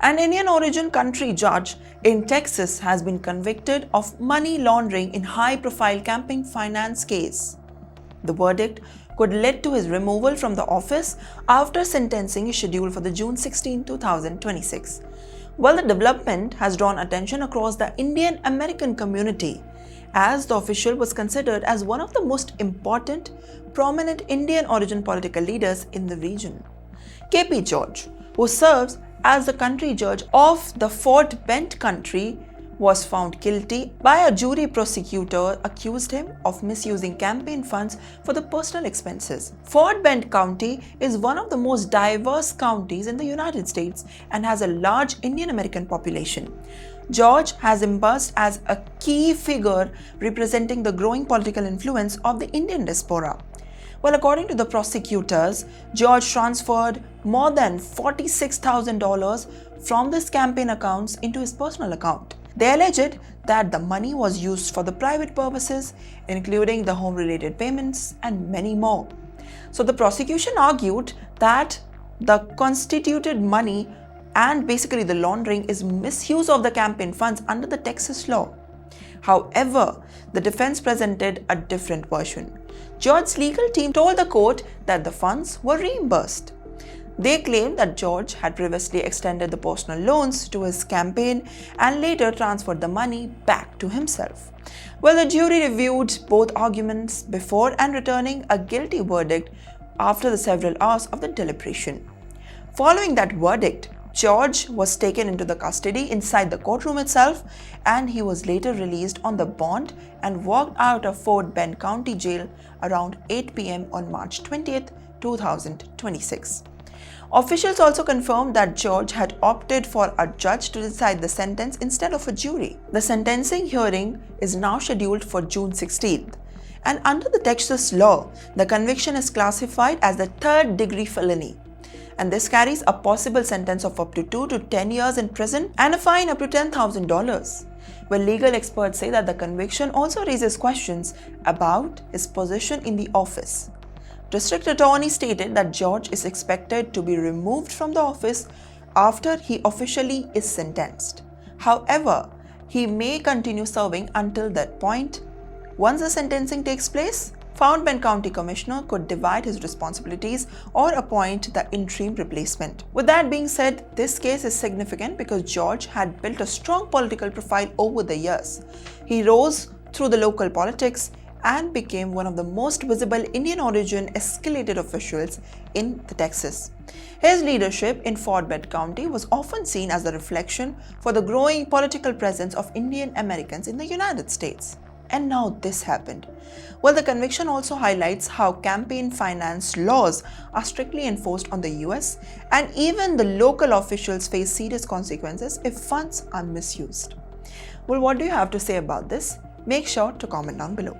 An Indian origin country judge in Texas has been convicted of money laundering in high-profile campaign finance case. The verdict could lead to his removal from the office after sentencing is scheduled for the June 16, 2026. Well, the development has drawn attention across the Indian American community, as the official was considered as one of the most important, prominent Indian origin political leaders in the region. KP George, who serves as the country judge of the Fort Bend country, was found guilty by a jury. Prosecutor accused him of misusing campaign funds for the personal expenses. Fort Bend County is one of the most diverse counties in the United States and has a large Indian American population. George has emerged as a key figure representing the growing political influence of the Indian diaspora. Well, according to the prosecutors, George transferred more than $46,000 from this campaign accounts into his personal account. They alleged that the money was used for the private purposes, including the home-related payments and many more. So the prosecution argued that the constituted money and basically the laundering is misuse of the campaign funds under the Texas law. However, the defense presented a different version. George's legal team told the court that the funds were reimbursed. They claimed that George had previously extended the personal loans to his campaign and later transferred the money back to himself. Well, the jury reviewed both arguments before and returning a guilty verdict after the several hours of the deliberation. Following that verdict, George was taken into the custody inside the courtroom itself, and he was later released on the bond and walked out of Fort Bend County Jail around 8 p.m. on March 20th, 2026. Officials also confirmed that George had opted for a judge to decide the sentence instead of a jury. The sentencing hearing is now scheduled for June 16th. And under the Texas law, the conviction is classified as a third-degree felony. And this carries a possible sentence of up to 2 to 10 years in prison and a fine up to $10,000. Well, legal experts say that the conviction also raises questions about his position in the office. District Attorney stated that George is expected to be removed from the office after he officially is sentenced. However, he may continue serving until that point. Once the sentencing takes place, Fort Bend County Commissioner could divide his responsibilities or appoint the interim replacement. With that being said, this case is significant because George had built a strong political profile over the years. He rose through the local politics and became one of the most visible Indian origin escalated officials in Texas. His leadership in Fort Bend County was often seen as a reflection for the growing political presence of Indian Americans in the United States. And now this happened. Well, the conviction also highlights how campaign finance laws are strictly enforced on the US, and even the local officials face serious consequences if funds are misused. Well, what do you have to say about this? Make sure to comment down below.